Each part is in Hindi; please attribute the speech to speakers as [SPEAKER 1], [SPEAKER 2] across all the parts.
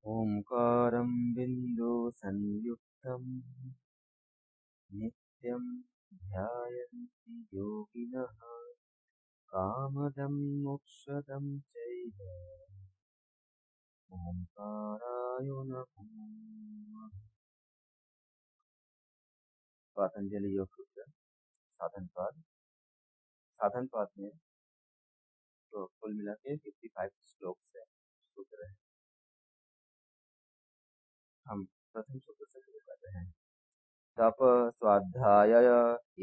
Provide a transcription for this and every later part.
[SPEAKER 1] ओंकारं बिन्दुसंयुक्तं नित्यं ध्यायन्ति योगिनः कामदं मोक्षदं चैव ओंकाराय नमः। पतंजलि योग सूत्र साधन पाद में तो कुल मिला के 55 श्लोक से सूत्र है। हम प्रथम सूत्र से शुरू करते हैं। तप स्वाध्याय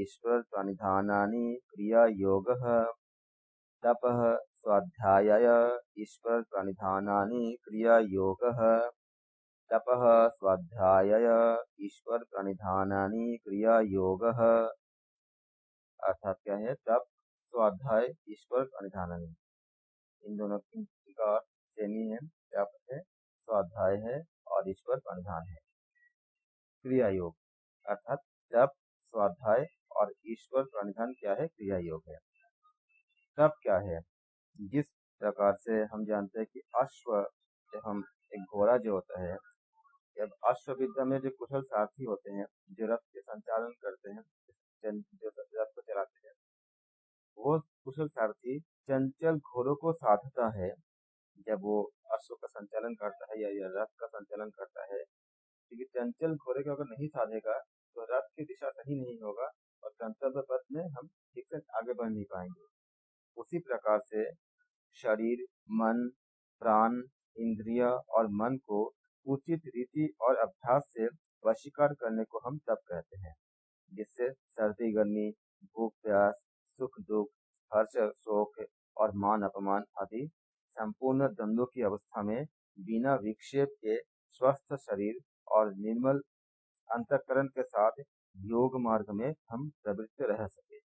[SPEAKER 1] ईश्वर प्रणिधानानि क्रिया योगः। तपः स्वाध्याय ईश्वर प्रणिधानानि क्रिया योगः। तपः स्वाध्याय ईश्वर प्रणिधानानि क्रिया योगः। अर्थात क्या है? तप स्वाध्याय ईश्वर प्रणिधानानि, इन दोनों का सेम ही है। तप है, स्वाध्याय है और ईश्वर प्रणिधान है। क्रिया योग अर्थात तप, स्वाध्याय और ईश्वर प्रणिधान क्या है? क्रिया योग है। तप क्या है? जिस प्रकार से हम जानते हैं कि अश्व, जब हम एक घोड़ा जो होता है, जब अश्वविद्या में जो कुशल सारथी होते हैं, जो रथ के संचालन करते हैं, जो रथ को चलाते हैं, वो कुशल सारथी चंचल घोड़ों को साधता है। जब वो अश्व का संचालन करता है या रथ का संचालन करता है, क्योंकि चंचल घोड़े को अगर नहीं साधेगा तो रथ की दिशा सही नहीं होगा और गंतव्य पथ में हम ठीक से आगे बढ़ नहीं पाएंगे। उसी प्रकार से शरीर, मन, प्राण, इंद्रिय और मन को उचित रीति और अभ्यास से वशीकार करने को हम तप कहते हैं, जिससे सर्दी गर्मी, भूख प्यास, सुख दुख, हर्ष शोक और मान अपमान आदि संपूर्ण द्वंद्वों की अवस्था में बिना विक्षेप के स्वस्थ शरीर और निर्मल अंतःकरण के साथ योग मार्ग में हम प्रवृत्त रह सके।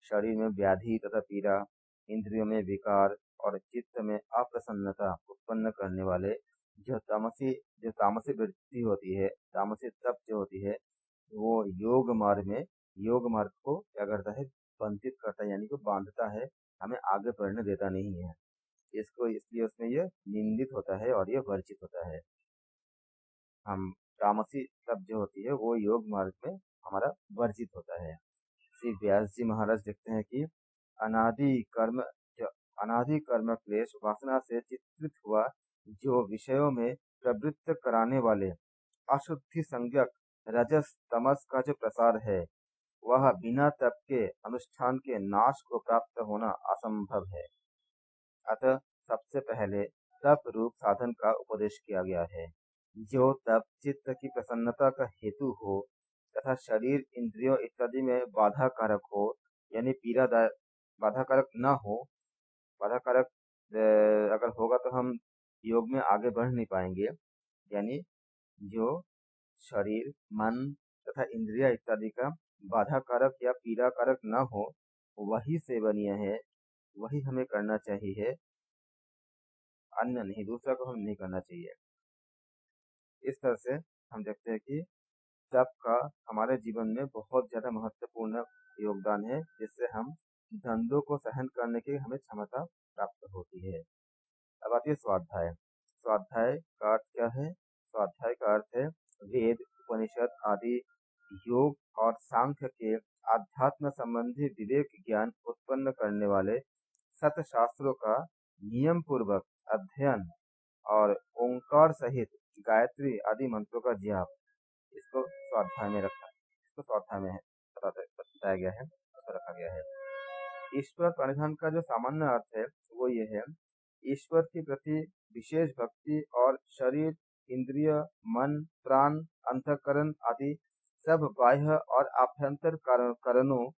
[SPEAKER 1] शरीर में व्याधि तथा पीड़ा, इंद्रियों में विकार और चित्त में अप्रसन्नता उत्पन्न करने वाले जो तामसी वृत्ति होती है, तामसी तप जो होती है, वो योग मार्ग को क्या करता है? बंधित करता है, यानी कि बांधता है, हमें आगे बढ़ने देता नहीं है। इसको इसलिए उसमें ये निंदित होता है और ये वर्जित होता है। हम तामसी तप जो होती है वो योग मार्ग में हमारा वर्जित होता है। श्री व्यास जी महाराज लिखते हैं कि अनादि कर्म क्लेश वासना से चित्रित हुआ जो विषयों में प्रवृत्त कराने वाले अशुद्धि संज्ञक रजस तमस का जो प्रसार है, वह बिना तप के अनुष्ठान के नाश को प्राप्त होना असंभव है। अतः सबसे पहले तप रूप साधन का उपदेश किया गया है, जो तप चित्त की प्रसन्नता का हेतु हो तथा शरीर इंद्रियों इत्यादि में बाधा कारक हो, यानी पीड़ादायक, बाधा कारक न हो। बाधा कारक अगर होगा तो हम योग में आगे बढ़ नहीं पाएंगे। यानी जो शरीर, मन तथा इंद्रिया इत्यादि का बाधा कारक या पीड़ा कारक न हो, वही सेवनीय है, वही हमें करना चाहिए, अन्य नहीं, दूसरा को हम नहीं करना चाहिए। इस तरह से हम देखते हैं कि तप का हमारे जीवन में बहुत ज्यादा महत्वपूर्ण योगदान है, जिससे हम द्वंद्वों को सहन करने की हमें क्षमता प्राप्त होती है। अब आती है स्वाध्याय। स्वाध्याय का अर्थ क्या है? स्वाध्याय का अर्थ है वेद, उपनिषद आदि योग और सांख्य के आध्यात्म संबंधी विवेक ज्ञान उत्पन्न करने वाले सत शास्त्रों का नियम पूर्वक अध्ययन और ओंकार सहित गायत्री आदि मंत्रों का जाप, इसको स्वाध्याय में रखा, इसको स्वाध्याय में बताया गया है, इसको रखा गया है। ईश्वर प्रणिधान का जो सामान्य अर्थ है वो ये है, ईश्वर के प्रति विशेष भक्ति और शरीर, इंद्रिय, मन, प्राण, अंतःकरण आदि सब बाह्य और आभ्यंतर कारणों,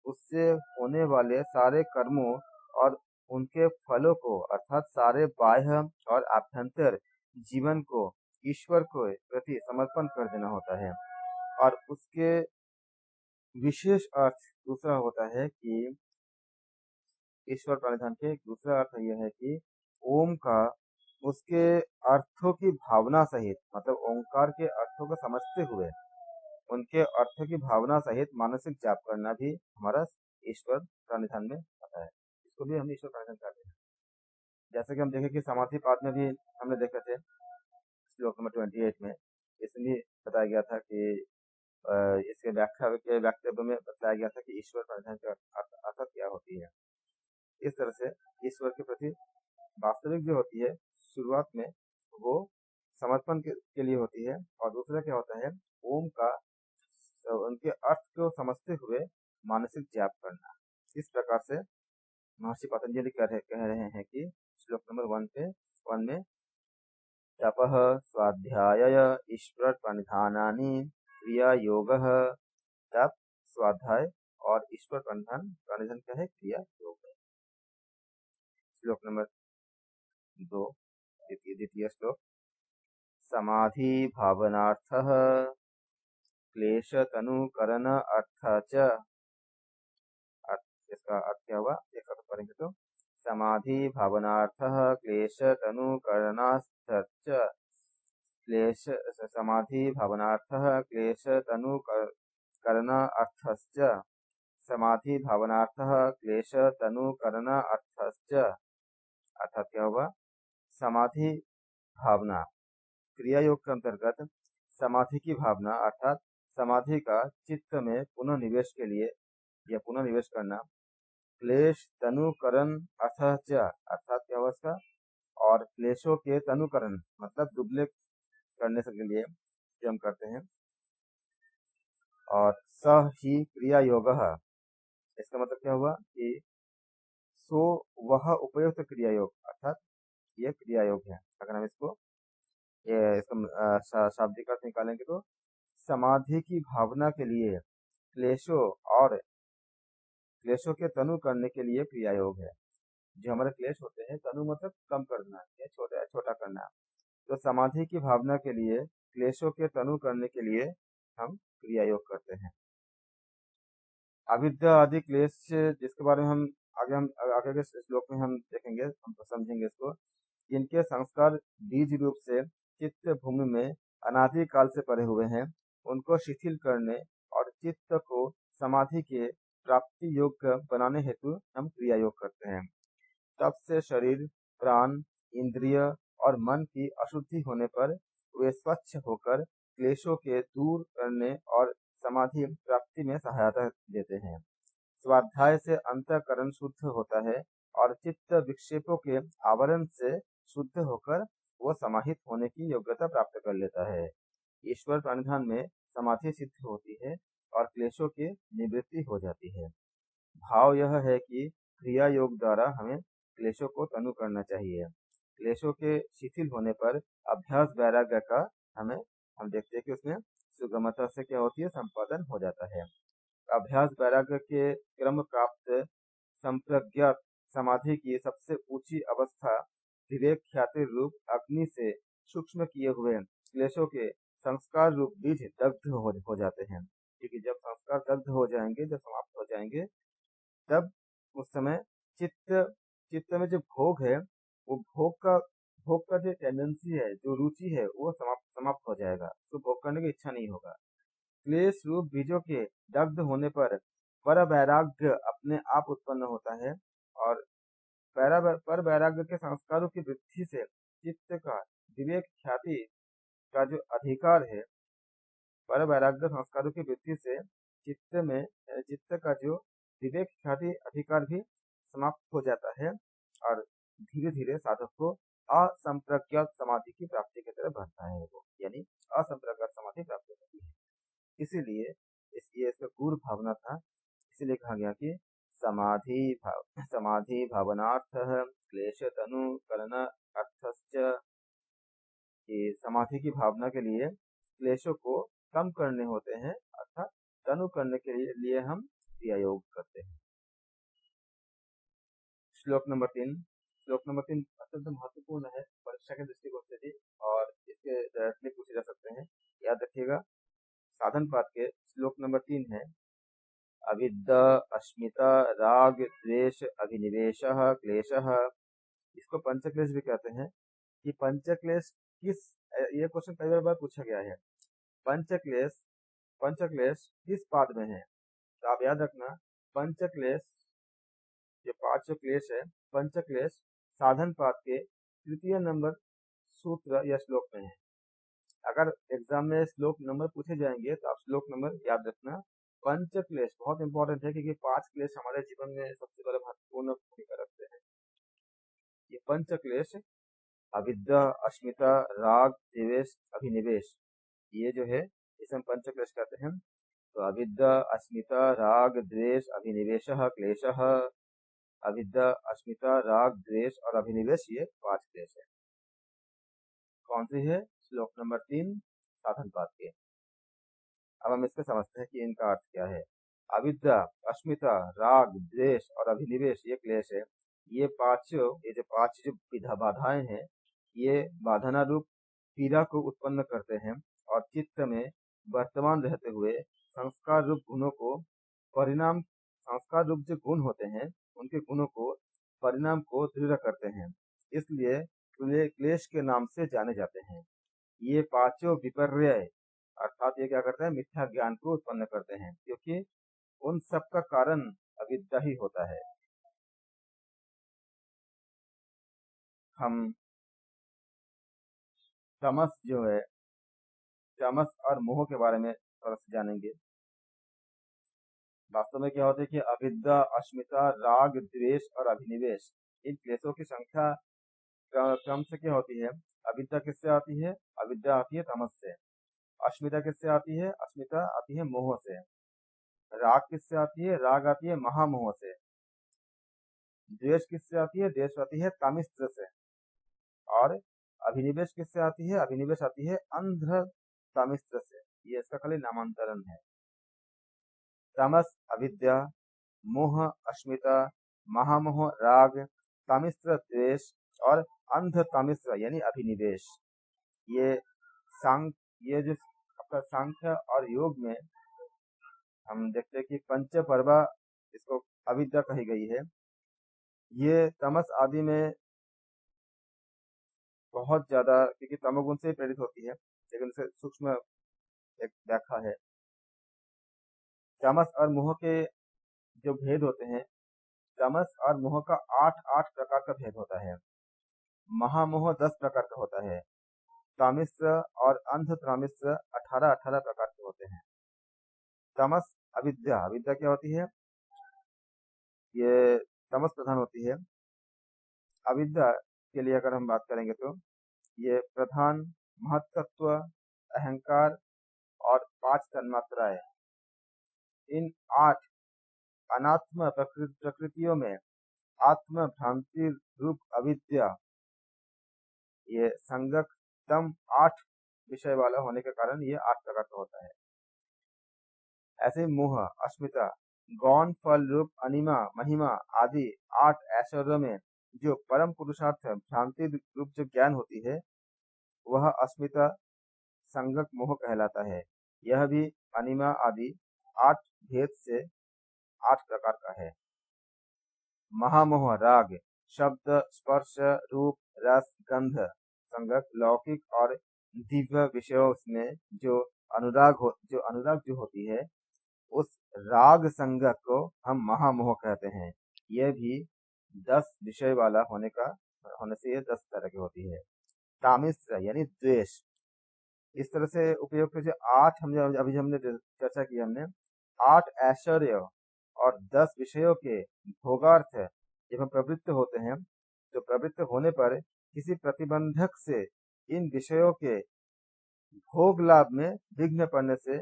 [SPEAKER 1] उससे होने वाले सारे कर्मों और उनके फलों को, अर्थात सारे बाह्य और आभ्यंतर जीवन को ईश्वर को प्रति समर्पण कर देना होता है। और उसके विशेष अर्थ दूसरा होता है कि ईश्वर प्रणिधान के दूसरा अर्थ यह है कि ओम का उसके अर्थों की भावना सहित, मतलब ओंकार के अर्थों को समझते हुए उनके अर्थों की भावना सहित मानसिक जाप करना भी हमारा ईश्वर प्रणिधान में आता है। इसको भी हम ईश्वर प्रणिधान कहते हैं। जैसे कि हम देखें कि समाधि पाद में भी हमने देखे थे श्लोक नंबर 28 में, इसमें भी बताया गया था कि इसके व्याख्या के वक्तव्य में बताया गया था कि ईश्वर प्राधिकरण का अर्थ क्या होती है। इस तरह से ईश्वर के प्रति वास्तविक जो होती है शुरुआत में वो समर्पण के लिए होती है, और दूसरा क्या होता है ओम का उनके अर्थ को समझते हुए मानसिक जाप करना। इस प्रकार से महर्षि पतंजलि कह रहे हैं कि श्लोक नंबर 1 में तपः स्वाध्याय ईश्वर प्रणिधानानि क्रिया योग। तप, स्वाध्याय और ईश्वर प्रणिधान क्या है? क्रिया योग है। श्लोक नंबर 2 द्वितीय श्लोक। समाधि भावनार्थः क्लेश तनुकरण अर्थ च। इसका अर्थ क्या हुआ एक साथ पढ़ेंगे तो, समाधि भावनार्थः क्लेश तनुकरणार्थ च। क्लेश समाधि भावनार्थः क्लेश तनुकरण अर्थश्च। समाधि भावनार्थः क्लेश तनुकरण अर्थश्च। अर्थात क्या हुआ, समाधि भावना क्रिया योग के अंतर्गत समाधि की भावना अर्थात समाधि का चित्त में पुनः निवेश के लिए या पुनः निवेश करना। क्लेश तनुकरण अर्थात क्या हुआ इसका, और क्लेशों के तनुकरण मतलब दुबले करने के लिए जो हम करते हैं। और स ही क्रिया योग, इसका मतलब क्या हुआ कि सो वह उपयुक्त क्रिया योग, अर्थात ये क्रिया योग है। अगर हम इसको इसका शाब्दिक अर्थ निकालेंगे तो समाधि की भावना के लिए क्लेशों के तनु करने के लिए क्रिया योग है। जो हमारे क्लेश होते हैं, तनु मतलब कम करना या छोटा करना, तो समाधि की भावना के लिए क्लेशों के तनु करने के लिए हम क्रिया योग करते हैं। अविद्या आदि क्लेश जिसके बारे में हम आगे के श्लोक में हम देखेंगे, हम समझेंगे इसको। जिनके संस्कार बीज रूप से चित्त भूमि में अनादि काल से पड़े हुए हैं, उनको शिथिल करने और चित्त को समाधि के प्राप्ति योग्य बनाने हेतु हम क्रिया योग करते हैं। तब से शरीर, प्राण, इंद्रिय और मन की अशुद्धि होने पर वे स्वच्छ होकर क्लेशों के दूर करने और समाधि प्राप्ति में सहायता देते हैं। स्वाध्याय से अंतःकरण शुद्ध होता है और चित्त विक्षेपों के आवरण से शुद्ध होकर वो समाहित होने की योग्यता प्राप्त कर लेता है। ईश्वर प्रणिधान में समाधि सिद्ध होती है और क्लेशों की निवृत्ति हो जाती है। भाव यह है कि क्रिया योग द्वारा हमें क्लेशों को तनु करना चाहिए। क्लेशों के शिथिल होने पर अभ्यास वैराग्य का हम देखते हैं कि उसमें सुगमता से क्या होती है, संपादन हो जाता है। अभ्यास वैराग्य के क्रम प्राप्त संप्रज्ञात समाधि की सबसे ऊंची अवस्था विवेक ख्याति रूप अग्नि से सूक्ष्म किए हुए क्लेशों के संस्कार रूप बीज दग्ध हो जाते हैं। क्योंकि जब संस्कार दग्ध हो जाएंगे, जब समाप्त हो जाएंगे, तब उस समय चित्त में जो भोग है, वो भोग का जो टेंडेंसी है, जो रुचि है, वो समाप्त हो जाएगा। तो भोग करने की इच्छा नहीं होगा। क्लेश रूप बीजों के दग्ध होने पर वैराग्य अपने आप उत्पन्न होता है, और पर वैराग्य के संस्कारों की वृद्धि से चित्त का विवेक ख्याति का जो अधिकार है, पर वैराग्य संस्कारों की वृद्धि से चित्त का जो विवेक ख्याति अधिकार भी समाप्त हो जाता है, और धीरे धीरे साधक को असंप्रज्ञात समाधि की प्राप्ति की तरफ बढ़ता है। वो यानी असंप्रज्ञात समाधि प्राप्त होती है। इसीलिए इसका गुरु भावना था। इसीलिए कहा गया कि समाधि भावनार्थ क्लेश तनु करण अर्थश्च, कि समाधि की भावना के लिए क्लेशों को कम करने होते हैं, अर्थात तनु करने के लिए हम क्रिया योग करते हैं। श्लोक नंबर 3 अत्यंत महत्वपूर्ण है परीक्षा के दृष्टिकोण से भी, और इसके डायरेक्टली पूछे जा सकते हैं। याद रखिएगा, साधन पाठ के श्लोक नंबर 3 है अविद्या अस्मिता राग द्वेष अभिनिवेशः क्लेशः। इसको पंचक्लेश भी कहते हैं। कि पंचक्लेश ये क्वेश्चन कई बार पूछा गया है। पंचक्लेश किस पाद में है? तो आप याद रखना, पंचक्लेश जो 5 क्लेश है, पंचक्लेश साधन पाठ के तृतीय नंबर सूत्र या श्लोक में है। अगर एग्जाम में श्लोक नंबर पूछे जाएंगे तो आप श्लोक नंबर याद रखना। पंच क्लेश बहुत इंपॉर्टेंट है, क्योंकि 5 क्लेश हमारे जीवन में सबसे बड़ा महत्वपूर्ण भूमिका रखते हैं। ये पंच क्लेश अविद्या, अस्मिता, राग, द्वेष, अभिनिवेश, ये जो है इसे हम पंच क्लेश कहते हैं। तो अविद्या, अस्मिता, राग, द्वेष, अभिनिवेश, क्लेशः। अविद्या, अस्मिता, राग, द्वेष और अभिनिवेश, ये 5 क्लेश है। कौन सी है? श्लोक नंबर 3 साधन पाठ के। अब हम इसको समझते हैं कि इनका अर्थ क्या है। अविद्या, अस्मिता, राग, द्वेष और अभिनिवेश, ये क्लेश है। ये जो पांच विधा बाधाएं हैं, ये बाधना रूप पीड़ा को उत्पन्न करते हैं और चित्त में वर्तमान रहते हुए संस्कार रूप गुणों को परिणाम संस्कार रूप जो गुण होते हैं उनके गुणों को परिणाम को दृढ़ करते हैं, इसलिए क्लेश के नाम से जाने जाते हैं। ये पांचों विपर्य अर्थात ये क्या करते हैं? मिथ्या ज्ञान को उत्पन्न करते हैं, क्योंकि उन सब का कारण अविद्या ही होता है। हम तमस जो है, तमस और मोह के बारे में थोड़ा सा जानेंगे। वास्तव में क्या होता है कि अविद्या, अस्मिता, राग, द्वेष और अभिनिवेश, इन क्लेशों की संख्या क्रम से क्या होती है? अविद्या किससे आती है? अविद्या आती है तमस से। अस्मिता किससे आती है? अस्मिता आती है मोह से। राग किससे आती है? राग आती है महामोह से। द्वेष किससे आती है? द्वेष आती है तामिस्त्र से। और अभिनिवेश किससे आती है? अभिनिवेश आती है अंध तामिस्त्र से। ये इसका खाली नामांतरण है। तमस अविद्या, मोह अस्मिता, महामोह राग, तामिस्त्र द्वेष और अंध तामिस्त्र यानी अभिनिवेश। ये ये जो आपका सांख्य और योग में हम देखते हैं कि पंच पर्वा इसको अविद्या कही गई है। ये तमस आदि में बहुत ज्यादा, क्योंकि तमोगुण से प्रेरित होती है, लेकिन इसे सूक्ष्म एक व्याख्या है। तमस और मोह के जो भेद होते हैं, तमस और मोह का 8 प्रकार का भेद होता है। महामोह 10 प्रकार का होता है। तामिस्त्र और अंध तामिस्त्र 18 प्रकार के होते हैं। तमस अविद्या, अविद्या क्या होती है? ये तमस प्रधान होती है। अविद्या के लिए अगर हम बात करेंगे तो ये प्रधान, महत्त्व, अहंकार और 5 तन्मात्राएं, इन 8 अनात्म प्रकृतियों में आत्म भ्रांति रूप अविद्या, ये संगक तम 8 विषय वाला होने के कारण ये 8 प्रकार का होता है। ऐसे मोह, अस्मिता, गौण फल रूप अनिमा, महिमा आदि 8 ऐश्वर्यों में जो परम पुरुषार्थ भ्रांति रूप जो ज्ञान होती है, वह अस्मिता संगक मोह कहलाता है। यह भी अनिमा आदि 8 भेद से 8 प्रकार का है। महामोह राग, शब्द, स्पर्श, रूप, रस, गंध संगक लौकिक और दिव्य विषयों में जो अनुराग जो होती है, उस राग संगक को हम महामोह कहते हैं। यह भी 10 विषय वाला होने से ये 10 तरह की होती है। तामिस्त्र यानी द्वेष, इस तरह से उपयोग जो 8 अभी हमने चर्चा की, हमने 8 ऐश्वर्य और 10 विषयों के भोगार्थ जब हम प्रवृत्त होते हैं, तो प्रवृत्त होने पर किसी प्रतिबंधक से इन विषयों के भोग लाभ में विघ्न पड़ने से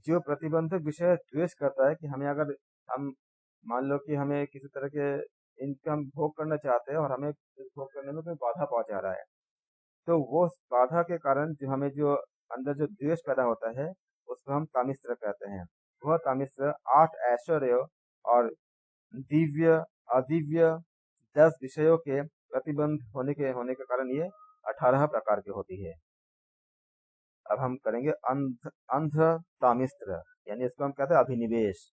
[SPEAKER 1] जो प्रतिबंधक विषय द्वेष करता है कि हमें, अगर हम मान लो कि हमें किसी तरह के इनकम भोग करना चाहते हैं और हमें भोग करने में कोई बाधा पहुंचा रहा है, तो वो बाधा के कारण जो हमें जो अंदर जो द्वेष पैदा होता है, उसको हम तामिस्त्र कहते हैं। वह तामिस्त्र 8 ऐश्वर्य और दिव्य अदिव्य 10 विषयों के प्रतिबंध होने के कारण ये 18 प्रकार की होती है। अब हम करेंगे अंध तामिस्त्र, यानी इसको हम कहते हैं अभिनिवेश।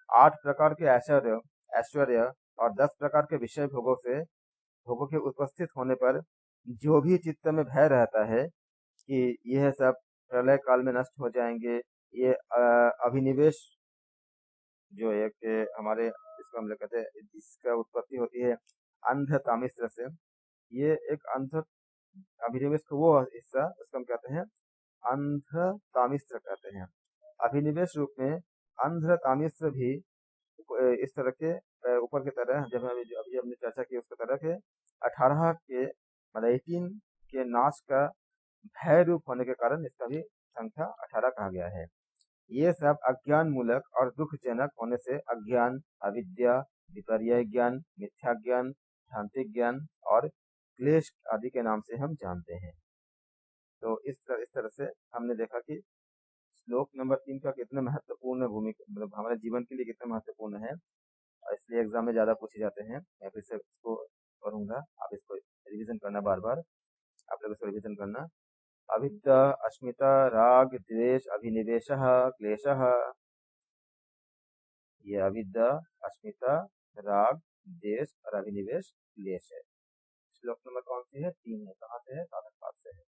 [SPEAKER 1] 8 प्रकार के ऐश्वर्य और 10 प्रकार के विषय भोगों के उपस्थित होने पर जो भी चित्त में भय रहता है कि यह सब प्रलय काल में नष्ट हो जाएंगे, ये अभिनिवेश जो एक हमारे, इसको हम लोग कहते हैं, इसका उत्पत्ति होती है अंधतामिस्त्र से। ये एक अंध अभिनिवेश को वो हिस्सा उसको हम कहते हैं अंधतामिस्त्र कहते हैं। अभिनिवेश रूप में अंधतामिस्त्र भी इस तरह के ऊपर की तरह जब अभी हमने चर्चा की उसकी तरह के 18 के मतलब 18 के नाश का भय रूप होने के कारण इसका भी संख्या 18 कहा गया है। ये सब अज्ञान मूलक और दुखजनक होने से अज्ञान, अविद्या, विपर्य ज्ञान, मिथ्या ज्ञान, भ्रांति ज्ञान और क्लेश आदि के नाम से हम जानते हैं। तो इस तरह से हमने देखा कि श्लोक नंबर 3 का कितना महत्वपूर्ण भूमिका मतलब हमारे जीवन के लिए कितना महत्वपूर्ण है, और इसलिए एग्जाम में ज्यादा पूछे जाते हैं। मैं फिर से इसको पढ़ूंगा, आप इसको रिवीजन करना, बार बार आप लोग इसको रिवीजन करना। अविद्या, अस्मिता, राग, द्वेष, अभिनिवेशः, क्लेशः। ये अविद्या, अस्मिता, राग, द्वेष और अभिनिवेश क्लेश है। श्लोक नंबर कौन सी है? 3 है। कहाँ से है? साधक पाठ से है।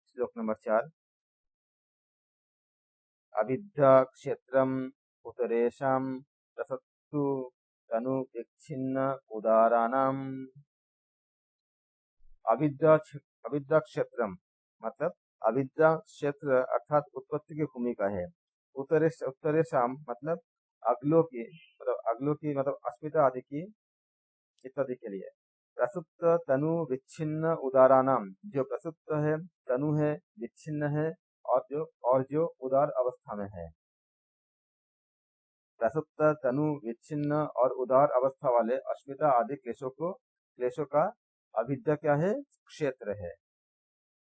[SPEAKER 1] श्लोक नंबर 4, अविद्या क्षेत्रम उत्तरेशम प्रसक्तु तनु विच्छिन्न उदाराणाम। अविद्या क्षेत्रम मतलब अविद्या क्षेत्र अर्थात उत्पत्ति की भूमि का है। उत्तरेशम मतलब अगलों की मतलब अस्मिता आदि की इत्यादि के लिए। प्रसुप्त तनु विच्छिन्न उदारानाम, जो प्रसुप्त है, तनु है, विच्छिन्न है और जो उदार अवस्था में है। प्रसुप्त तनु विच्छिन्न और उदार अवस्था वाले अस्मिता आदि क्लेशों का अविद्या क्या है? क्षेत्र है।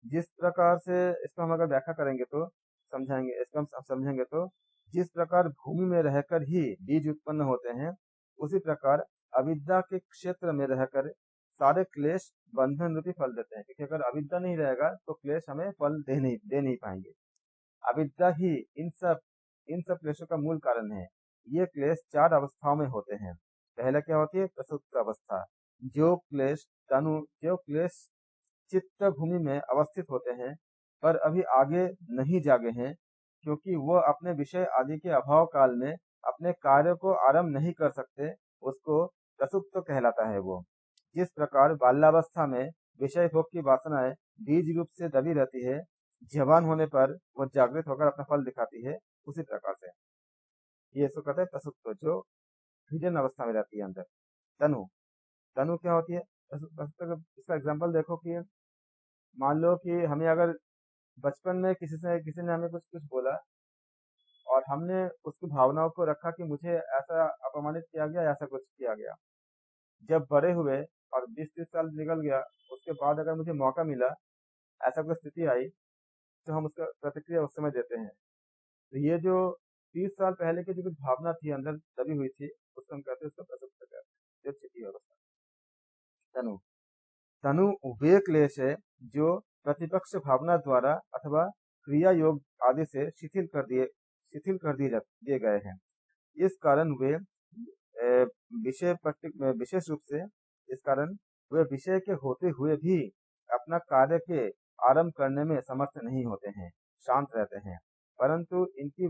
[SPEAKER 1] जिस प्रकार से इसको हम अगर व्याख्या करेंगे तो समझाएंगे, इसको हम समझेंगे तो जिस प्रकार भूमि में रहकर ही बीज उत्पन्न होते हैं, उसी प्रकार अविद्या के क्षेत्र में रहकर सारे क्लेश बंधन रूपी फल देते हैं। क्योंकि अगर अविद्या नहीं रहेगा तो क्लेश हमें फल दे नहीं पाएंगे। अविद्या ही इन सब क्लेशों का मूल कारण है। ये क्लेश 4 अवस्थाओं में होते हैं। पहले क्या होती है? प्रसुप्त अवस्था। जो क्लेश चित्त भूमि में अवस्थित होते हैं पर अभी आगे नहीं जागे हैं, क्योंकि वह अपने विषय आदि के अभाव काल में अपने कार्य को आरंभ नहीं कर सकते, उसको प्रसुप्त कहलाता है। वो जिस प्रकार बाल्यावस्था में विषय भोग की वासनाएं बीज रूप से दबी रहती है, जवान होने पर वो जागृत होकर अपना फल दिखाती है, उसी प्रकार से ये इसको कहते हैं प्रसुप्त, जो हिडन अवस्था में रहती है अंदर। तनु तनु क्या होती है? इसका एग्जाम्पल देखो कि मान लो कि हमें अगर बचपन में किसी ने हमें कुछ कुछ बोला और हमने उसकी भावनाओं को रखा कि मुझे ऐसा अपमानित किया गया, ऐसा कुछ किया गया। जब बड़े हुए और 20-30 साल निकल गया, उसके बाद अगर मुझे मौका मिला, ऐसा कोई स्थिति आई, तो हम उसका प्रतिक्रिया उस समय देते हैं। तो ये जो 30 साल पहले की जो कुछ भावना थी अंदर दबी हुई थी, उसको हम कहते हैं, उसका प्रसुप्त कहते हैं, जो छिपी अवस्था। तनु तनु वे क्लेश है जो प्रतिपक्ष भावना द्वारा अथवा क्रिया योग आदि से शिथिल कर दिए गए हैं। इस कारण वे विशेष रूप से इस कारण वे विषय के होते हुए भी अपना कार्य के आरंभ करने में समर्थ नहीं होते हैं, शांत रहते हैं। परंतु इनकी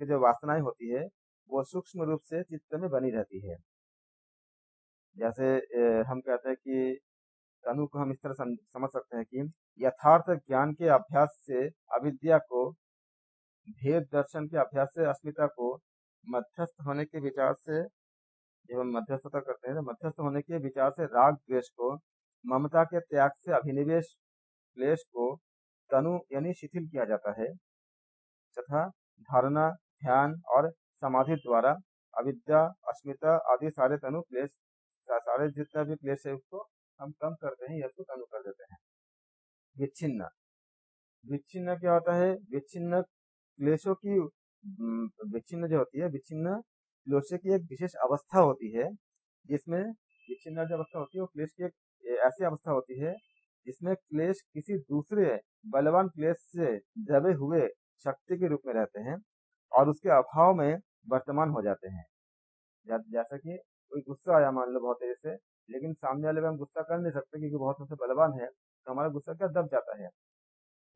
[SPEAKER 1] जो वासनाएं होती है वो सूक्ष्म रूप से चित्त में बनी रहती है। जैसे हम कहते हैं कि तनु को हम इस तरह समझ सकते हैं कि यथार्थ ज्ञान के अभ्यास से अविद्या को, भेद दर्शन के अभ्यास से अस्मिता को, मध्यस्थ होने के विचार से, जब हम मध्यस्थता करते हैं तो मध्यस्थ होने के विचार से राग द्वेष को, ममता के त्याग से अभिनिवेश क्लेश को तनु यानी शिथिल किया जाता है, तथा धारणा, ध्यान और समाधि द्वारा अविद्या, अस्मिता आदि सारे तनु क्लेश, सारे जितना भी क्लेश है उसको हम कम करते हैं या उसको तनु कर देते हैं। विच्छिन्न विच्छिन्न क्या होता है? विच्छिन्न क्लेशों की विच्छिन्न जो होती है, विच्छिन्न क्लेशों की एक विशेष अवस्था होती है, जिसमें विच्छिन्न जो अवस्था होती है वो क्लेश की एक ऐसी अवस्था होती है जिसमें क्लेश किसी दूसरे बलवान क्लेश से दबे हुए शक्ति के रूप में रहते हैं और उसके अभाव में वर्तमान हो जाते हैं। जैसा कि कोई गुस्सा आया मान लो बहुत तेजी से, लेकिन सामने वाले पे हम गुस्सा कर नहीं सकते क्योंकि बहुत हमसे बलवान है, तो हमारा गुस्सा क्या दब जाता है।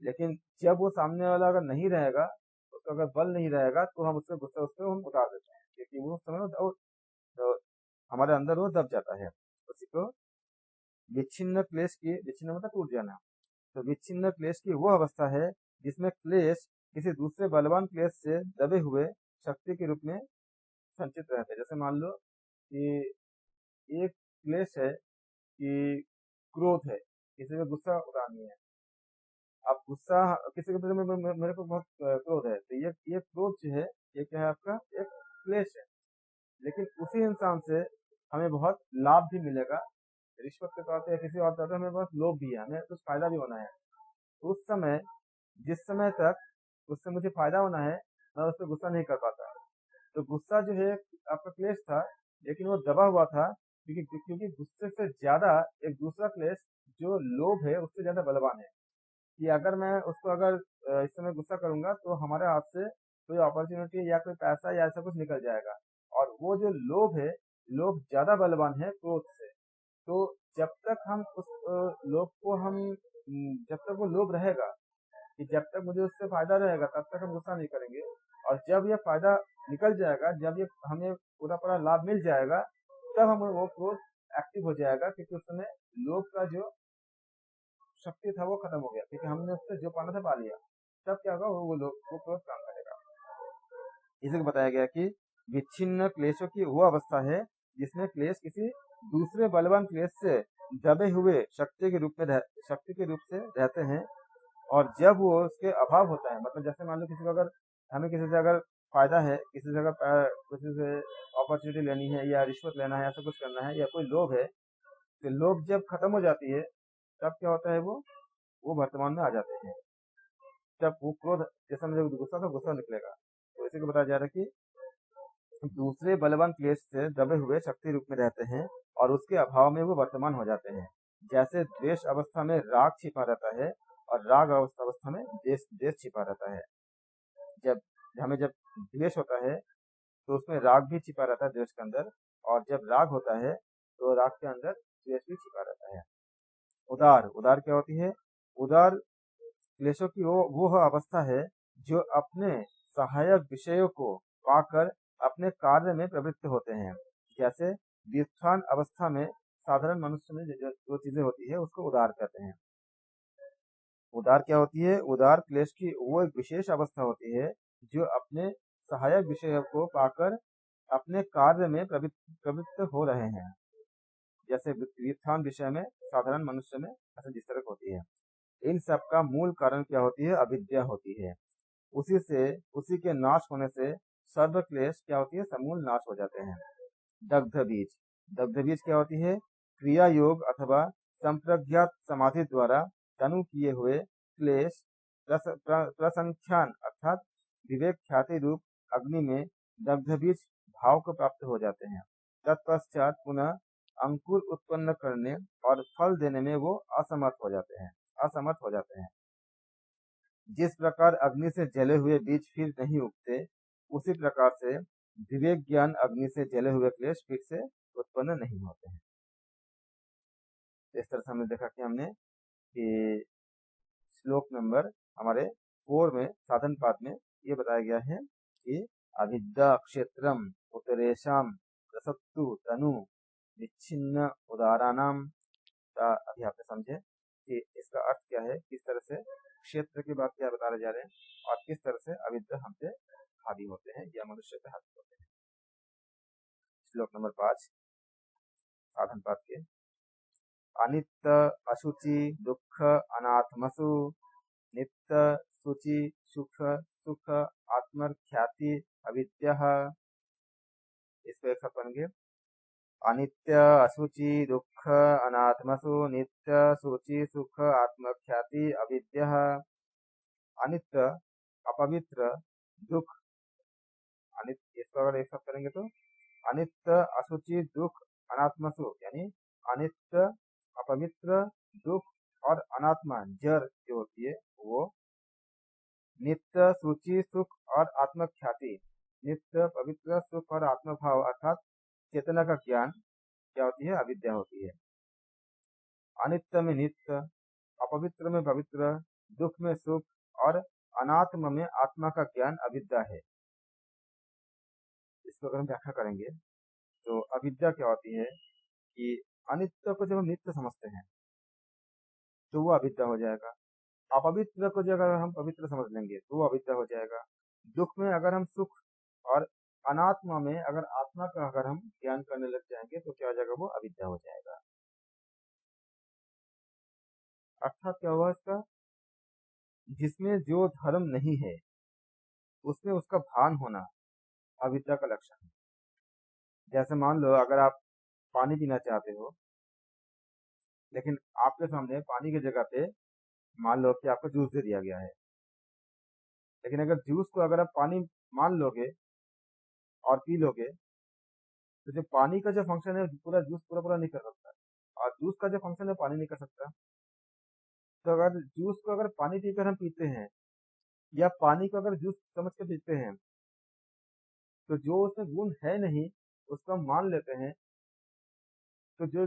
[SPEAKER 1] लेकिन जब वो सामने वाला अगर नहीं रहेगा, उसका अगर बल नहीं रहेगा, तो हम उसका गुस्सा उस पर हम उतार देते हैं, क्योंकि वो उस समय तो हमारे अंदर वो दब जाता है। उसी को विच्छिन्न मतलब टूट जाना। तो विच्छिन्न क्लेश की वो अवस्था है जिसमें क्लेश किसी दूसरे बलवान क्लेश से दबे हुए शक्ति के रूप में संचित रहते हैं। जैसे मान लो कि एक क्लेश है कि क्रोध है, किसी में गुस्सा उतारनी है। अब गुस्सा किसी के प्रति मेरे को बहुत क्रोध है, तो ये क्रोध जो है ये क्या है, आपका एक क्लेश है। लेकिन उसी इंसान से हमें बहुत लाभ भी मिलेगा, रिश्वत के तौर पे या किसी और तौर पे हमें बहुत लोभ भी है, हमें कुछ फायदा भी होना है। तो उस समय, जिस समय तक उससे मुझे फायदा होना है, मैं उस पर गुस्सा नहीं कर पाता। तो गुस्सा जो है आपका क्लेश था, लेकिन वो दबा हुआ था क्योंकि गुस्से से ज्यादा एक दूसरा क्लेश जो लोभ है उससे ज्यादा बलवान है। कि अगर मैं उसको अगर इस समय गुस्सा करूंगा तो हमारे हाथ से कोई अपॉर्चुनिटी या कोई पैसा या ऐसा कुछ निकल जाएगा। और वो जो लोभ है, लोभ ज्यादा बलवान है क्रोध से। तो जब तक हम उस लोभ को जब तक वो लोभ रहेगा, कि जब तक मुझे उससे फायदा रहेगा तब तक हम गुस्सा नहीं करेंगे। और जब ये फायदा निकल जाएगा, जब ये हमें पूरा पूरा लाभ मिल जाएगा, तब हम वो क्रोध एक्टिव हो जाएगा, क्योंकि उस समय लोभ का जो शक्ति था वो खत्म हो गया, क्योंकि हमने उससे जो पाना था पा लिया। तब क्या होगा, वो क्रोध काम करेगा। इसी को बताया गया कि विच्छिन्न क्लेशों की वो अवस्था है जिसमें क्लेश किसी दूसरे बलवान क्लेश से दबे हुए शक्ति के रूप से रहते हैं। और जब वो उसके अभाव होता है, मतलब जैसे मान लो किसी को अगर हमें किसी से अगर फायदा है, किसी से अगर किसी से अपॉर्चुनिटी लेनी है या रिश्वत लेना है, ऐसा कुछ करना है, या कोई लोभ है, तो लोभ जब खत्म हो जाती है तब क्या होता है, वो वर्तमान में आ जाते हैं। जब वो क्रोध, जैसा मुझे गुस्सा था, गुस्सा निकलेगा। तो इसी को बताया जा रहा है कि दूसरे बलवान क्लेश से दबे हुए शक्ति रूप में रहते हैं और उसके अभाव में वो वर्तमान हो जाते हैं। जैसे द्वेष अवस्था में राग छिपा रहता है और राग अवस्था में देश देश छिपा रहता है। जब जब द्वेष होता है तो उसमें राग भी छिपा रहता है द्वेष के अंदर, और जब राग होता है तो राग के अंदर द्वेष भी छिपा रहता है। उदार उदार क्या होती है? उदार क्लेशों की वो अवस्था है जो अपने सहायक विषयों को पाकर अपने कार्य में प्रवृत्त होते हैं। जैसे व्युत्थान अवस्था में साधारण मनुष्य में जो चीजें होती है उसको उदार कहते हैं। उदार क्या होती है? उदार क्लेश की वो एक विशेष अवस्था होती है जो अपने सहायक विषयों को पाकर अपने कार्य में प्रवृत्त हो रहे हैं। जैसे व्युत्थान विषय में साधारण मनुष्य में ऐसा जिस तरह होती है। इन सब का मूल कारण क्या होती है? अविद्या होती है। उसी के नाश होने से सर्व क्लेश क्या होती है? समूल नाश हो जाते हैं। दग्ध बीज दग्ध बीज क्या होती है? क्रिया योग अथवा संप्रज्ञात समाधि द्वारा तनु किए हुए क्लेश प्रसंख्यान अर्थात विवेक ख्याति रूप अग्नि में दग्ध बीज भाव को प्राप्त हो जाते हैं। तत्पश्चात पुनः अंकुर उत्पन्न करने और फल देने में वो असमर्थ हो जाते हैं। जिस प्रकार अग्नि से जले हुए बीज फिर नहीं उगते, उसी प्रकार से विवेक ज्ञान अग्नि से जले हुए क्लेश फिर से उत्पन्न नहीं होते हैं। इस तरह से हमने देखा कि श्लोक नंबर हमारे 4 में साधन पाठ में ये बताया गया है कि अविद्या क्षेत्रम उत्तरेशम रसत्तु तनु विच्छिन्न उदारानाम का अभी आपने समझे कि इसका अर्थ क्या है, किस तरह से क्षेत्र की बात क्या बताने जा रहे हैं और किस तरह से अविद्या हमसे हावी होते हैं या मनुष्य पे हावी होते हैं। श्लोक नंबर 5 साधन पाठ के। अनित्य अशुचि दुख अनात्मसु नित्य सुचि सुख सुख आत्मख्याति अविद्या। इसको एक साथ पढ़ेंगे। अनित्य अशुचि दुख अनात्मसु नित्य सुचि सुख आत्मख्याति अविद्या। अनित्य अपवित्र दुख, अनित्य इसको अगर एक साथ करेंगे तो अनित्य अशुचि दुख अनात्मसु, यानी अनित्य अपवित्र दुख और अनात्मा जड़ जो होती है वो, नित्य सूची सुख और आत्मख्याति, नित्य पवित्र सुख और आत्मभाव अर्थात चेतना का ज्ञान क्या होती है? अविद्या होती है। अनित्य में नित्य, अपवित्र में पवित्र, दुख में सुख और अनात्म में आत्मा का ज्ञान अविद्या है। इसको अगर हम व्याख्या करेंगे तो अविद्या क्या होती है कि अनित्य को जब हम नित्य समझते हैं तो वो अविद्या हो जाएगा। अपवित्र को जो अगर हम पवित्र समझ लेंगे तो वो अविद्या हो जाएगा। दुख में अगर हम सुख और अनात्मा में अगर आत्मा का अगर हम ज्ञान करने लग जाएंगे तो क्या हो जाएगा, वो अविद्या हो जाएगा। अर्थात क्या हुआ इसका, जिसमें जो धर्म नहीं है उसमें उसका भान होना अविद्या का लक्षण है। जैसे मान लो अगर आप पानी पीना चाहते हो लेकिन आपके सामने पानी की जगह पे मान लो कि आपको जूस दे दिया गया है, लेकिन अगर जूस को अगर आप पानी मान लोगे और पी लोगे तो जो पानी का जो फंक्शन है पूरा जूस पूरा पूरा नहीं कर सकता, और जूस का जो फंक्शन है पानी नहीं कर सकता। तो अगर जूस को अगर पानी पीकर हम पीते हैं या पानी को अगर जूस समझ के पीते हैं तो जो उसमें गुण है नहीं उसको हम मान लेते हैं। तो जो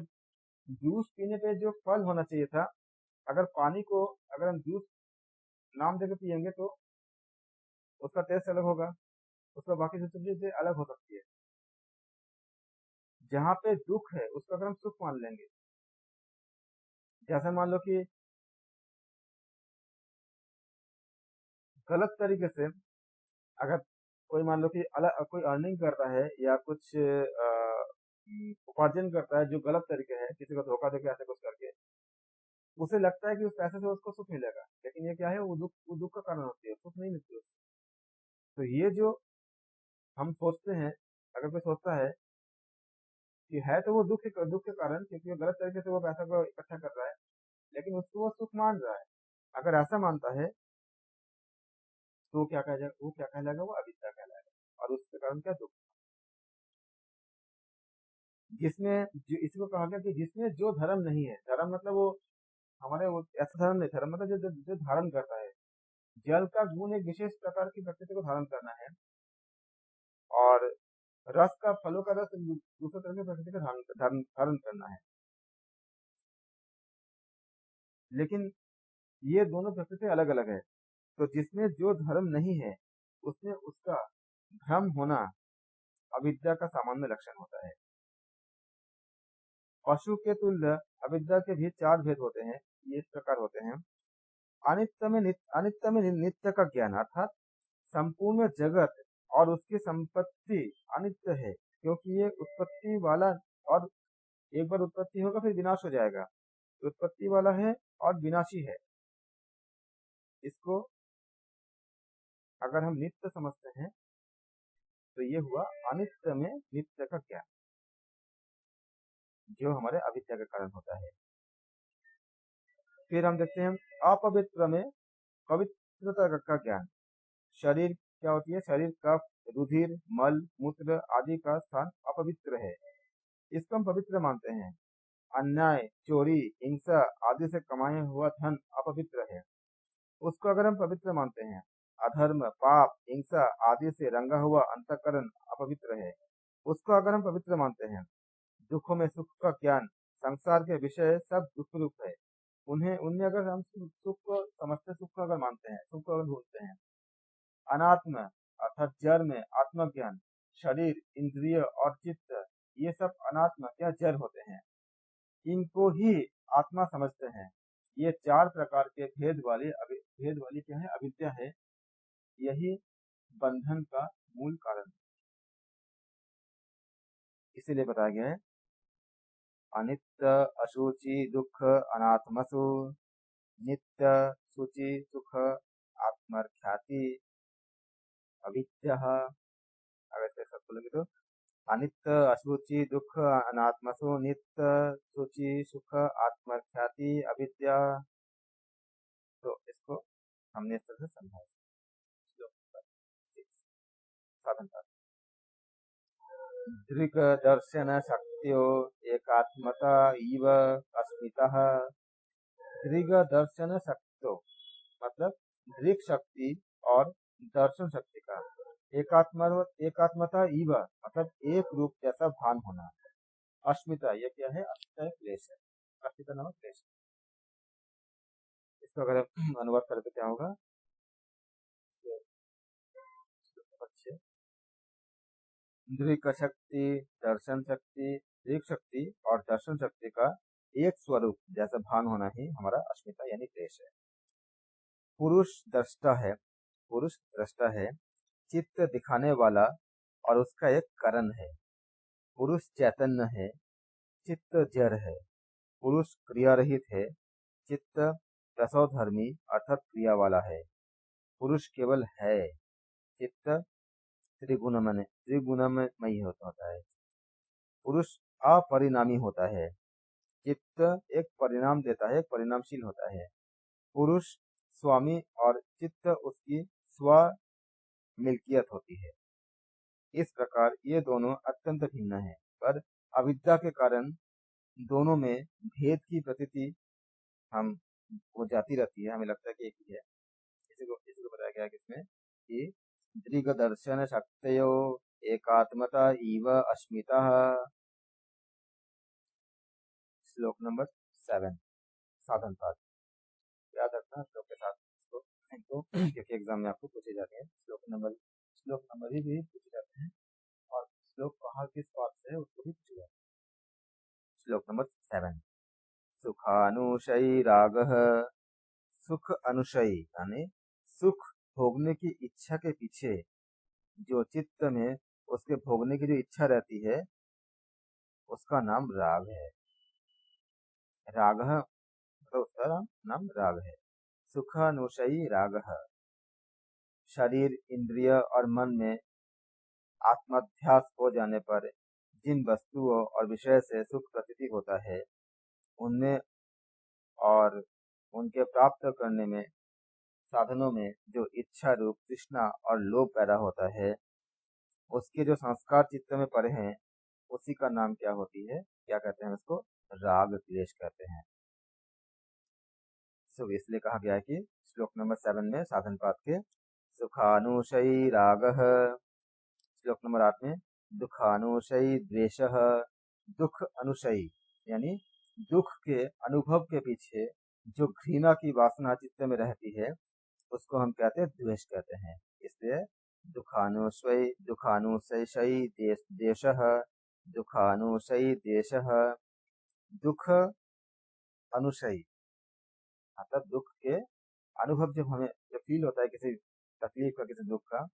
[SPEAKER 1] जूस पीने पे जो फल होना चाहिए था, अगर पानी को अगर हम जूस नाम देकर पियेंगे तो उसका टेस्ट अलग होगा, उसका बाकी सब चीजें से अलग हो सकती है। जहाँ पे दुख है उसको अगर हम सुख मान लेंगे, जैसे मान लो कि गलत तरीके से अगर कोई मान लो कि अलग कोई अर्निंग करता है या कुछ उपार्जन करता है जो गलत तरीके है, किसी को धोखा देके ऐसे कुछ करके, उसे लगता है कि उस पैसे से उसको सुख मिलेगा, लेकिन ये क्या है, वो दुख का कारण होती है, सुख नहीं मिलती उससे। तो ये जो हम सोचते हैं, अगर कोई सोचता है कि है तो वो दुख के कारण, क्योंकि वो गलत तरीके से वो पैसा को इकट्ठा कर रहा है, लेकिन उसको वो सुख मान रहा है। अगर ऐसा मानता है तो वो क्या कहलाएगा, वो अविद्या कहलाएगा, और उसके कारण क्या, दुख। जिसमें जो इसको कहा गया कि जिसमें जो धर्म नहीं है, धर्म मतलब वो हमारे वो ऐसा धर्म नहीं, धर्म मतलब जो धारण करता है। जल का गुण एक विशेष प्रकार की प्रकृति को धारण करना है, और रस का, फलों का रस दूसरे तरह की प्रकृति का धारण करना है। लेकिन ये दोनों प्रकृति अलग अलग है। तो जिसमें जो धर्म नहीं है उसमें उसका भ्रम होना अविद्या का सामान्य लक्षण होता है। पशु के तुल्य अविद्या के भी चार भेद होते हैं। ये इस प्रकार होते हैं। अनित्य में नित्य का ज्ञान, अर्थात संपूर्ण जगत और उसकी संपत्ति अनित्य है, क्योंकि ये उत्पत्ति वाला और एक बार उत्पत्ति होगा फिर विनाश हो जाएगा, उत्पत्ति वाला है और विनाशी है। इसको अगर हम नित्य समझते हैं तो ये हुआ अनित्य में नित्य का ज्ञान, जो हमारे अविद्या के कारण होता है। फिर हम देखते हैं अपवित्र में पवित्रता का ज्ञान। शरीर क्या होती है, शरीर कफ, रुधिर, मल, मूत्र आदि का स्थान अपवित्र है, इसको हम पवित्र मानते हैं। अन्याय, चोरी, हिंसा आदि से कमाया हुआ धन अपवित्र है, उसको अगर हम पवित्र मानते हैं। अधर्म, पाप, हिंसा आदि से रंगा हुआ अंतःकरण अपवित्र है, उसको अगर हम पवित्र मानते हैं। दुखों में सुख का ज्ञान, संसार के विषय सब दुख रूप है, उन्हें उनमें अगर हम सुख को समझते, सुख को अगर मानते हैं, सुख को अगर ढूंढते हैं। अनात्म अर्थात जड़ में आत्मज्ञान, शरीर, इंद्रिय और चित्त ये सब अनात्म या जड़ होते हैं, इनको ही आत्मा समझते हैं। ये चार प्रकार के भेद वाली क्या है, अविद्या है। यही बंधन का मूल कारण है। इसीलिए बताया गया है अनित्य अशुचि दुख अनात्मसु, नित्य शुचि सुख आत्मख्याति अविद्या। अगर इसका सब बोलेंगे तो अनित्य अशुचि दुख अनात्मसु, नित्य शुचि सुख आत्मख्याति अविद्या। तो इसको हमने इस तरह से समझा। श्लोक नंबर 6, साधन का दृक् दर्शन शक्त्यो एकात्मता इव अस्मितः। दृग दर्शन शक्तो मतलब दृक शक्ति और दर्शन शक्ति का एकात्मता इव मतलब एक रूप जैसा भान होना। अस्मिता ये क्या है, अस्मिता एक क्लेश है, अस्मिता नामक क्लेश है। इसको अगर हम अनुवाद करें तो क्या होगा, दृक शक्ति, दर्शन शक्ति, दृक शक्ति और दर्शन शक्ति का एक स्वरूप जैसा भान होना ही हमारा अस्मिता यानी क्लेश है। पुरुष दृष्टा है, पुरुष दृष्टा है, चित्त दिखाने वाला और उसका एक करण है। पुरुष चैतन्य है, चित्त जड़ है। पुरुष क्रिया रहित है, चित्त रसोधर्मी अर्थात क्रिया वाला है। पुरुष केवल है, चित्त त्रिगुणमयी होता है। पुरुष अपरिणामी होता है, चित्त एक परिणाम देता है, परिणामशील होता है। पुरुष स्वामी और चित्त उसकी स्व मिल्कियत होती है। इस प्रकार ये दोनों अत्यंत भिन्न हैं, पर अविद्या के कारण दोनों में भेद की प्रतीति हम वो जाती रहती है, हमें लगता है कि एक ही है। इसी को बताया गया है किसमें कि दृग दर्शन शक्तयो एकात्मता इव अस्मिता। श्लोक नंबर 7 साधन पाठ याद रखना श्लोक के साथ इसको, तो क्योंकि एग्जाम में आपको पूछे जाते हैं श्लोक नंबर भी पूछे जाते हैं और श्लोक कहाँ किस पाठ से है उसको भी पूछे जाते हैं। श्लोक नंबर 7 सुखानुशयी रागः, सुख अनुशयी यानी सुख भोगने की इच्छा के पीछे जो चित्त में उसके भोगने की जो इच्छा रहती है उसका नाम राग है। राग मतलब उसका नाम राग है। सुखानुशयी राग, शरीर इंद्रिय और मन में आत्माध्यास हो जाने पर जिन वस्तुओं और विषय से सुख प्रतीति होता है उनमें और उनके प्राप्त करने में साधनों में जो इच्छा रूप तृष्णा और लोभ पैदा होता है उसके जो संस्कार चित्त में पड़े हैं उसी का नाम क्या होती है, क्या कहते हैं उसको, राग क्लेश कहते हैं। सो इसलिए कहा गया है कि श्लोक नंबर 7 में साधन पाठ के सुखानुशयी रागः, श्लोक नंबर 8 में दुखानुशयी द्वेषः, दुख अनुशयी यानी दुख के अनुभव के पीछे जो घृणा की वासना चित्त में रहती है उसको हम कहते हैं द्वेष कहते हैं। इसलिए दुखानुशयी देशः, दुखानुशयी देशः, दुख अनुशयी मतलब दुख के अनुभव जब हमें जो फील होता है किसी तकलीफ का किसी दुख का,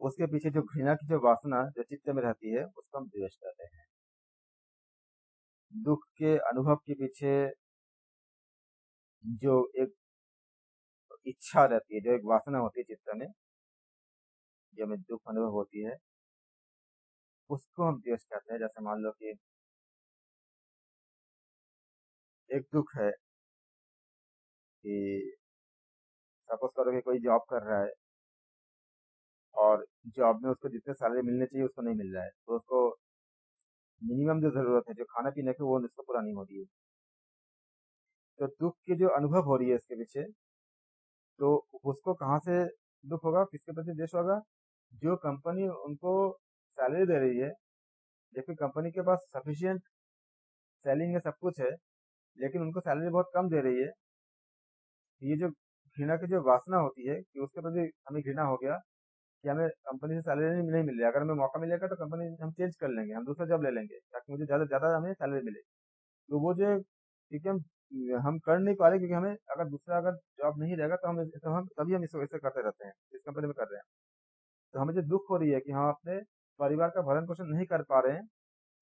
[SPEAKER 1] उसके पीछे जो घृणा की जो वासना जो चित्त में रहती है उसको हम द्वेष कहते हैं। दुख के अनुभव के पीछे जो एक इच्छा रहती है, जो एक वासना होती है चित्त में, जो हमें दुख अनुभव होती है उसको हम द्वेष कहते हैं। जैसे मान लो कि एक दुख है कि सपोज करो कि कोई जॉब कर रहा है और जॉब में उसको जितने सैलरी मिलने चाहिए उसको नहीं मिल रहा है, तो उसको मिनिमम जो जरूरत है जो खाना पीने की वो उसको पूरा नहीं हो रही है, तो दुख की जो अनुभव हो रही है इसके पीछे, तो उसको कहाँ से दुख होगा, किसके प्रति द्वेष होगा, जो कंपनी उनको सैलरी दे रही है, जबकि कंपनी के पास सफिशियंट सेलिंग है, सब कुछ है, लेकिन उनको सैलरी बहुत कम दे रही है। ये जो घृणा की जो वासना होती है कि उसके प्रति हमें घृणा हो गया कि हमें कंपनी से सैलरी नहीं मिल रही है, अगर हमें मौका मिलेगा तो कंपनी हम चेंज कर लेंगे, हम दूसरा जॉब ले लेंगे ताकि मुझे ज़्यादा ज़्यादा हमें सैलरी मिले। तो वो जो क्योंकि हम कर नहीं पा रहे, क्योंकि हमें अगर दूसरा अगर जॉब नहीं रहेगा तो हम तभी हम इसको ऐसे करते रहते हैं, इस कंपनी में कर रहे हैं। तो हमें जो दुख हो रही है कि हम अपने परिवार का भरण पोषण नहीं कर पा रहे हैं,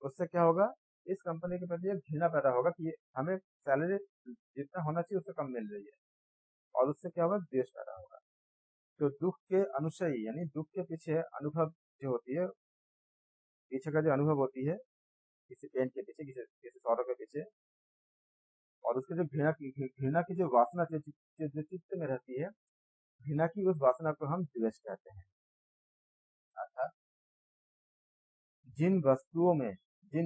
[SPEAKER 1] उससे क्या होगा, इस कंपनी के प्रति एक घृणा पैदा होगा कि हमें सैलरी जितना होना चाहिए उससे कम मिल रही है, और उससे क्या होगा, द्वेष पैदा होगा। तो दुख के अनुशयी यानी दुख के पीछे अनुभव जो होती है, पीछे का जो अनुभव होती है किसी पेन के पीछे, किसी किसी सौरभ के पीछे, और उसके जो घृणा की जो वासना जो चित्त में रहती है, घृणा की उस वासना को हम द्वेष कहते हैं। अर्थात जिन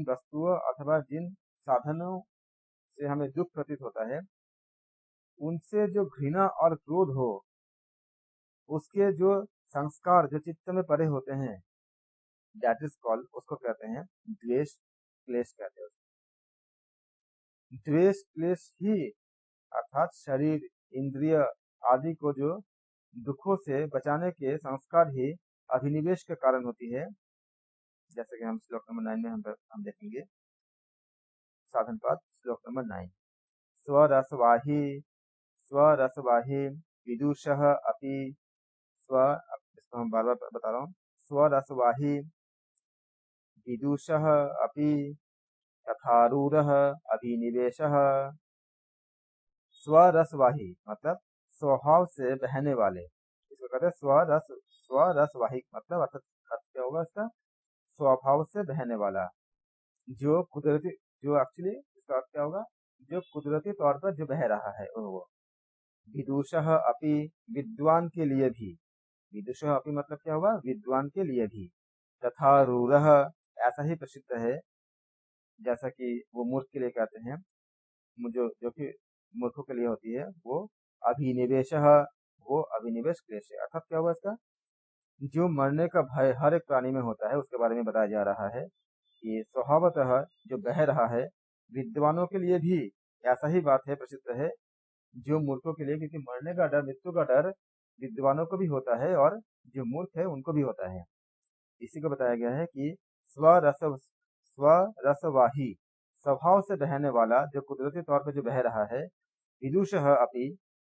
[SPEAKER 1] वस्तुओं अथवा जिन साधनों से हमें दुख प्रतीत होता है उनसे जो घृणा और क्रोध हो, उसके जो संस्कार जो चित्त में पड़े होते हैं, दैट इज कॉल्ड, उसको कहते हैं द्वेष क्लेश कहते हैं। द्वेष क्लेश ही अर्थात शरीर इंद्रिय आदि को जो दुखों से बचाने के संस्कार ही अभिनिवेश के कारण होती है, जैसे कि हम श्लोक नंबर 9 में हम देखेंगे साधन पाद श्लोक नंबर 9। स्वरसवाही स्वरसवाही विदुषः अपि स्व इसको हम बार बार बता रहा हूँ। स्वरसवाही विदुषः अपि तथारूढ़ः अभिनिवेशः। स्वरसवाही मतलब स्वभाव से बहने वाले, इसको कहते हैं स्वरसवाही मतलब अर्थात क्या होगा इसका, स्वभाव से बहने वाला, जो कुदरती, जो एक्चुअली इसका अर्थ क्या होगा, जो कुदरती तौर पर जो बह रहा है वो। विदुषः अपि विद्वान के लिए भी, विदुषः अपि मतलब क्या हुआ, विद्वान के लिए भी। तथा रूरः ऐसा ही प्रसिद्ध है जैसा कि वो मूर्ख के लिए कहते हैं, जो कि मूर्खों के लिए होती है वो। अभिनिवेशः वो अभिनिवेश क्लेश है, अर्थात क्या हुआ इसका, जो मरने का भय हर एक प्राणी में होता है उसके बारे में बताया जा रहा है कि स्वभावतः जो बह रहा है विद्वानों के लिए भी ऐसा ही बात है, प्रसिद्ध है, जो मूर्खों के लिए, क्योंकि मरने का डर, मृत्यु का डर विद्वानों को भी होता है और जो मूर्ख है उनको भी होता है। इसी को बताया गया है कि स्वरसवाही स्वभाव से बहने वाला, जो कुदरती तौर पर जो बह रहा है। विदुषः अपि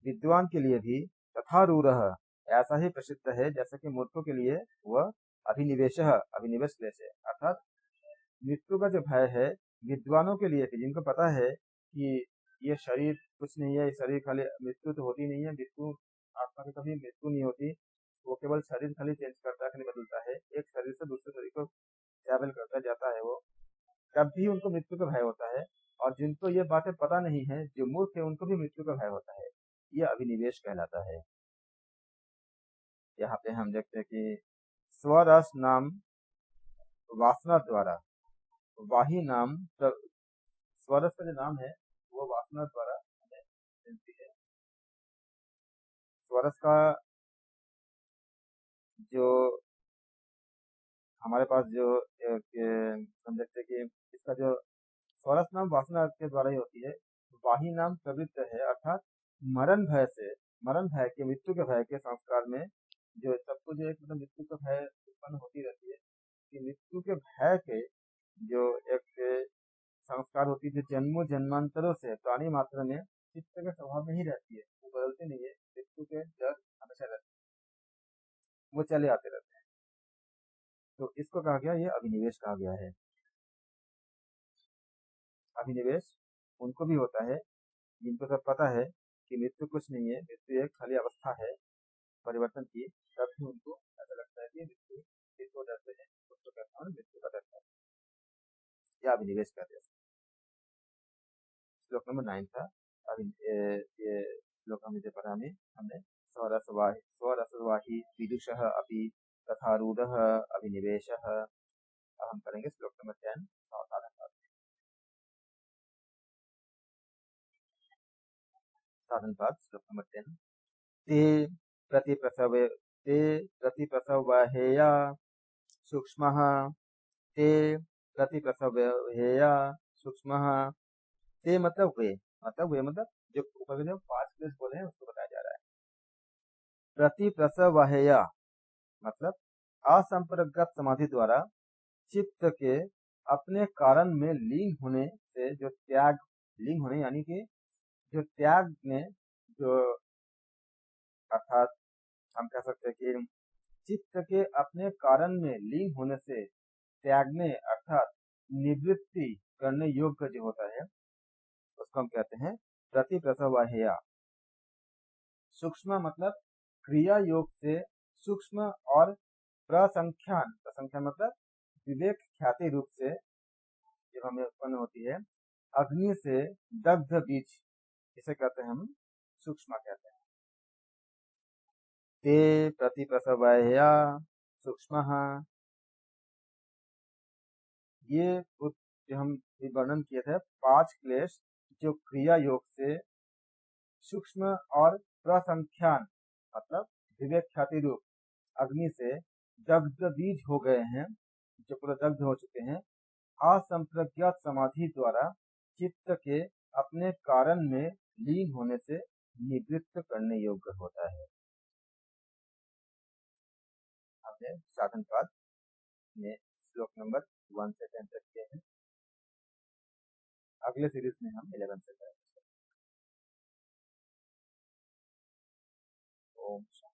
[SPEAKER 1] विद्वान के लिए भी। तथा रूरः ऐसा ही प्रसिद्ध है जैसा कि मूर्खों के लिए वह। अभिनिवेशः अभिनिवेश क्लेश है, अर्थात मृत्यु का जो भय है विद्वानों के लिए भी, जिनको पता है कि ये शरीर कुछ नहीं है, ये शरीर खाली, मृत्यु तो होती नहीं है, मृत्यु आत्मा की कभी मृत्यु नहीं होती, वो केवल शरीर खाली चेंज करता है, खाली बदलता है, एक शरीर से दूसरे शरीर को ट्रैवल करता जाता है वो, तब भी उनको मृत्यु का भय होता है। और जिनको ये बातें पता नहीं है, जो मूर्ख है, उनको भी मृत्यु का भय होता है, ये अभिनिवेश कहलाता है। यहाँ पे हम देखते हैं कि स्वरस नाम वासना द्वारा, वाही नाम स्वरस का जो नाम है वो वासना द्वारा हमें मिलती है। स्वरस का जो हमारे पास जो हम देखते हैं कि इसका जो स्वरस नाम वासना के द्वारा ही होती है। वाही नाम प्रवृत्त है, अर्थात मरण भय से, मरण भय के, मृत्यु के भय के संस्कार में जो सबको जो एक मतलब मृत्यु का भय उत्पन्न होती रहती है, कि मृत्यु के भय के जो एक संस्कार होती है, जो जन्मों जन्मांतरों से प्राणी मात्र में चित्त के स्वभाव में ही रहती है, वो बदलते नहीं है, मृत्यु के डर हमेशा रहते हैं, वो चले आते रहते हैं, तो इसको कहा गया, ये अभिनिवेश कहा गया है। अभिनिवेश उनको भी होता है जिनको सब पता है कि मृत्यु कुछ नहीं है, मृत्यु एक खाली अवस्था है परिवर्तन की, तब भी उनको ऐसा लगता है कि मृत्यु, किसको डरते हैं, उसको कहते हैं मृत्यु का डर है, या अभिनिवेश कहते हैं। श्लोक नंबर 9 था। अभी ये श्लोक हमने जो पढ़ा हमने स्वरसवाही विदुषः अपि तथारूढ़ः अभिनिवेशः। अब हम करेंगे श्लोक नंबर 10 सावधान। साधन पाद श्लोक नंबर 10। ते प्रतिप्रसवेया सूक्ष्मः, ते प्रतिप्रसवेया सूक्ष्मः। ते मतलब वे, मतलब जो ऊपर जो 5 क्लेश बोले हैं उसको बताया जा रहा है। प्रतिप्रसवहेया मतलब असंप्रज्ञात समाधि द्वारा चित्त के अपने कारण में लीन होने से जो त्याग, लीन होने यानी कि जो त्याग में जो, अर्थात हम कह सकते हैं कि चित्त के अपने कारण में लीन होने से त्यागने अर्थात निवृत्ति करने योग्य जो होता है उसको हम कहते हैं प्रतिप्रसवहेया। सूक्ष्म मतलब क्रिया योग से सूक्ष्म और प्रसंख्यान, प्रसंख्यान मतलब विवेक ख्याति रूप से जो हमें उत्पन्न होती है, अग्नि से दग्ध बीज, इसे कहते हैं हम सूक्ष्म कहते हैं। ते प्रतिप्रसवया सूक्ष्म, ये जो हम वर्णन किए थे 5 क्लेश जो क्रिया योग से सूक्ष्म और प्रसंख्यान मतलब विवेक ख्याति रूप अग्नि से दग्ध बीज हो गए हैं, जो पूरा दग्ध हो चुके हैं, असंप्रज्ञात समाधि द्वारा चित्त के अपने कारण में लीन होने से निवृत्त करने योग्य होता है। हमने साधन पाद में श्लोक नंबर 1 से 10 तक के हैं। अगले सीरीज में हम 11 से करेंगे। ओम शांति।